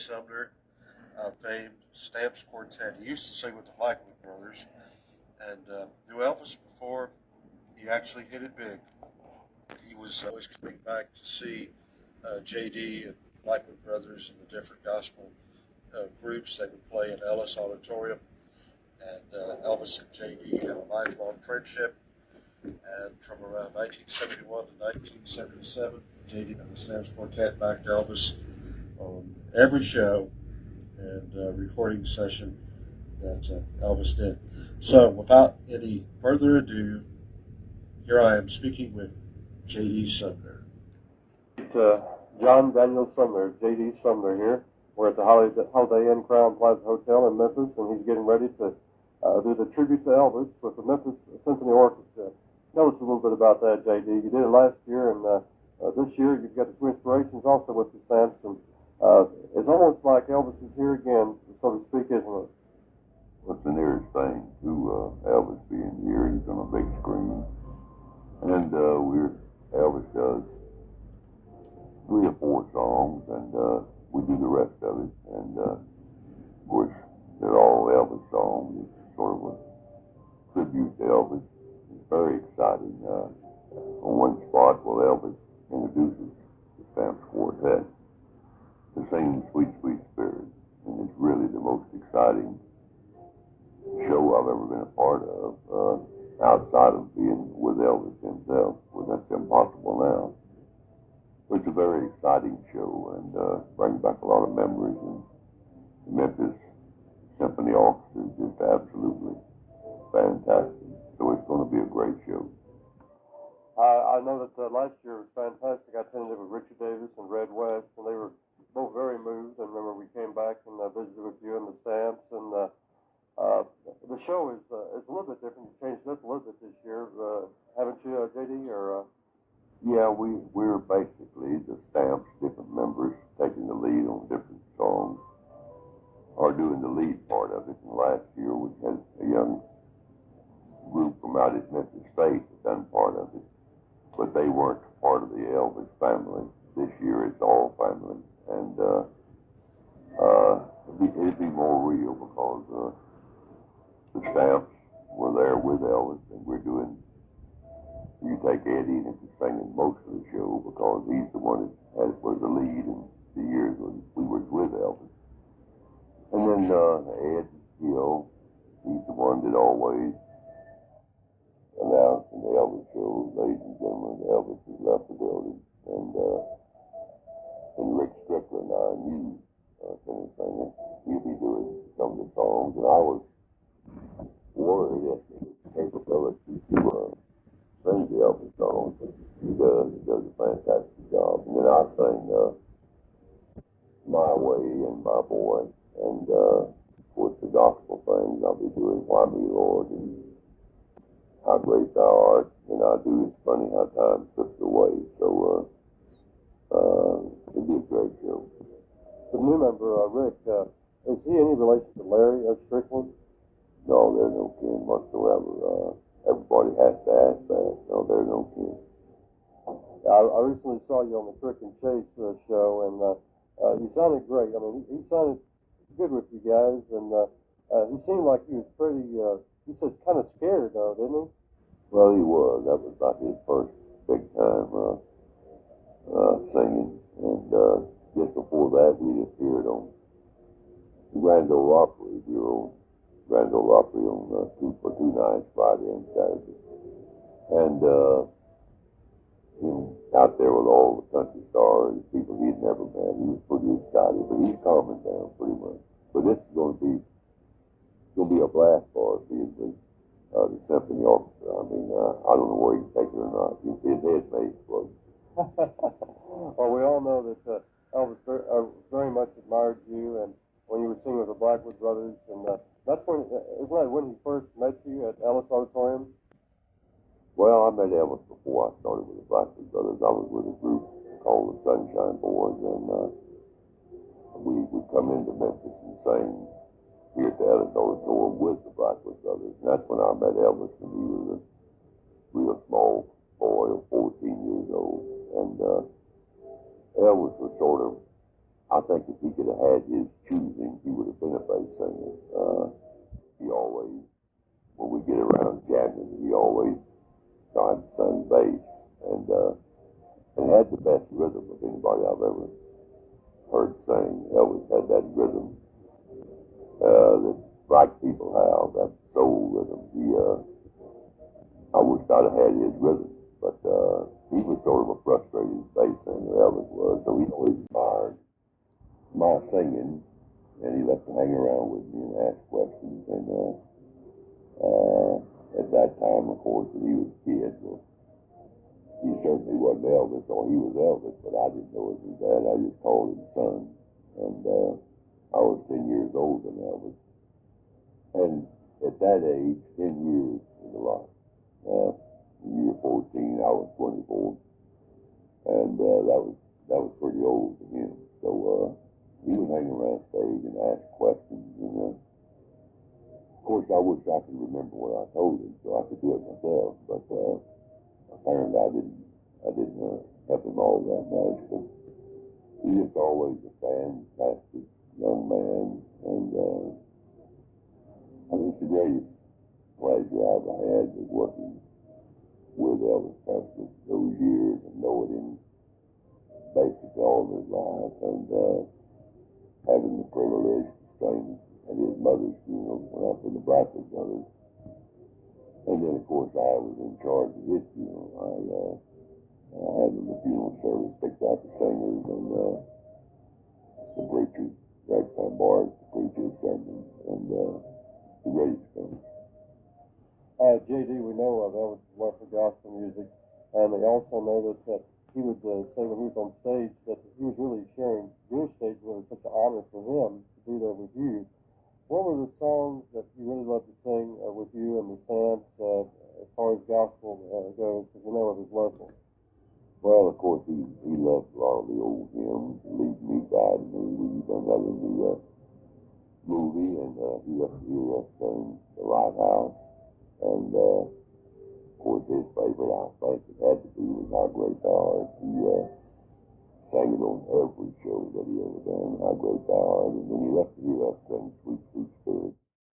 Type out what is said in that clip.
Sumner, famed Stamps Quartet. He used to sing with the Blackwood Brothers, and knew Elvis before he actually hit it big. He was always coming back to see JD and Blackwood Brothers and the different gospel groups they would play in Ellis Auditorium. And Elvis and JD had a lifelong friendship. And from around 1971 to 1977, JD and the Stamps Quartet backed Elvis on every show and recording session that Elvis did. So, without any further ado, here I am speaking with J.D. Sumner. John Daniel Sumner, J.D. Sumner here. We're at the Holiday Inn Crown Plaza Hotel in Memphis, and he's getting ready to do the tribute to Elvis with the Memphis Symphony Orchestra. Tell us a little bit about that, J.D. You did it last year, and this year you've got the two inspirations also with the Stamps, and it's almost like Elvis is here again, so to speak, isn't it? What's the nearest thing to Elvis being here? He's on a big screen, and Elvis does 3 or 4 songs, and we do the rest of it. And of course, they're all Elvis songs. It's sort of a tribute to Elvis. It's very exciting. On one spot, Elvis introduces the Stamps Quartet to sing "Sweet, Sweet Spirit," and it's really the most exciting show I've ever been a part of, outside of being with Elvis himself. Well, that's impossible now. It's a very exciting show, and brings back a lot of memories. And the Memphis Symphony Orchestra is just absolutely fantastic. So it's going to be a great show. I know that last year was fantastic. I attended it with Richard Davis and Red West, and they were both very moved. And remember, we came back and visited with you and the Stamps, and the show is it's a little bit different. You changed it up a little bit this year, haven't you, JD? Or yeah, we're basically the Stamps, different members taking the lead on different songs, or doing the lead part of it. And last year we had a young group from out at Memphis State that done part of it, but they weren't part of the Elvis family. This year it's all family, and it'd be more real because the Stamps were there with Elvis, and we're doing. You take Eddie, and he's singing most of the show because he's the one that was the lead in the years when we were with Elvis. And then Ed Hill, he's the one that always announced in the Elvis show, ladies and gentlemen, Elvis has left the building. And Rick Strickland, our new tenor singer, he'll be doing some of the songs. And I was worried at his capability to sing the Elvis songs. He does a fantastic job. And then I sing My Way and My Boy. And of course the gospel things I'll be doing, Why Me Lord, and How Great Thou Art. And I do It's Funny How Time Slips Away. So it'll be a great show. The new member, Rick, is he any relation to Larry Strickland? No, there's no kin whatsoever. Everybody has to ask that. No, there's no kin. I recently saw you on the Crick and Chase show, and you sounded great. I mean, he sounded good with you guys, and he seemed like he was pretty, he said kind of scared, didn't he? Well, he was. That was about his first big time singing. And just before that, we appeared on the Grand Ole Opry Bureau. Grand Ole Opry on for 2 nights, Friday and Saturday. And out there with all the country stars, people he'd never met, he was pretty excited, but he's calming down pretty much. But this is going to be a blast for us, the Symphony Orchestra. I mean, I don't know where he can take it or not. His head may explode. Well, we all know that Elvis very much admired you, and when you were singing with the Blackwood Brothers, and that's when, isn't that when he first met you at Ellis Auditorium? Well, I met Elvis before I started with the Blackwood Brothers. I was with a group called the Sunshine Boys, and we would come into Memphis and sing here at the Ellis Auditorium with the Blackwood Brothers. And that's when I met Elvis, when he was a real small boy of 14 years old. And Elvis was sort of I think if he could have had his choosing, he would have been a bass singer. He always, when we get around jamming, he always tried to sing bass, and had the best rhythm of anybody I've ever heard sing. Elvis had that rhythm that black people have, that soul rhythm. I wish I'd have had his rhythm, but he was sort of a frustrated bass singer, Elvis was, so he always admired my singing, and he loved to hang around with me and ask questions, and at that time, of course, when he was a kid, well, he certainly wasn't Elvis, or he was Elvis, but I didn't know it was that. I just called him son, and I was 10 years older than Elvis. And at that age, 10 years is a lot. When you were 14, I was 24, and that was pretty old to him. So he would hang around stage and ask questions, and of course, I wish I could remember what I told him so I could do it myself, but apparently I didn't help him all that much. But he was always a fantastic young man, and I think the greatest pleasure I ever had was working with Elvis Presley those years and knowing him basically all of his life, and having the privilege to sing at his mother's funeral when I was in the Bradford Brothers. And then, of course, I was in charge of his funeral. I had in the funeral service, picked out the singers and the preachers, ragtime bars, the preachers, sermons, and the great experience. JD, we know of Elvis' love for gospel music, and we also know that he would say when he was on stage that he was really sharing your stage when it was such an honor for him to be there with you. What were the songs that you really loved to sing with you and the Saints as far as gospel goes? Because we know of his love for it. Well, of course, he loved a lot of the old hymns, Lead Me, Guide Me. We've done that in the movie, and he loved to hear us sing The Lighthouse. And, of course, his favorite, I think, it had to be was How Great Thou Art. He sang it on every show that he ever done, How Great Thou Art. And then he loved to hear us sing Sweet, Sweet Spirit.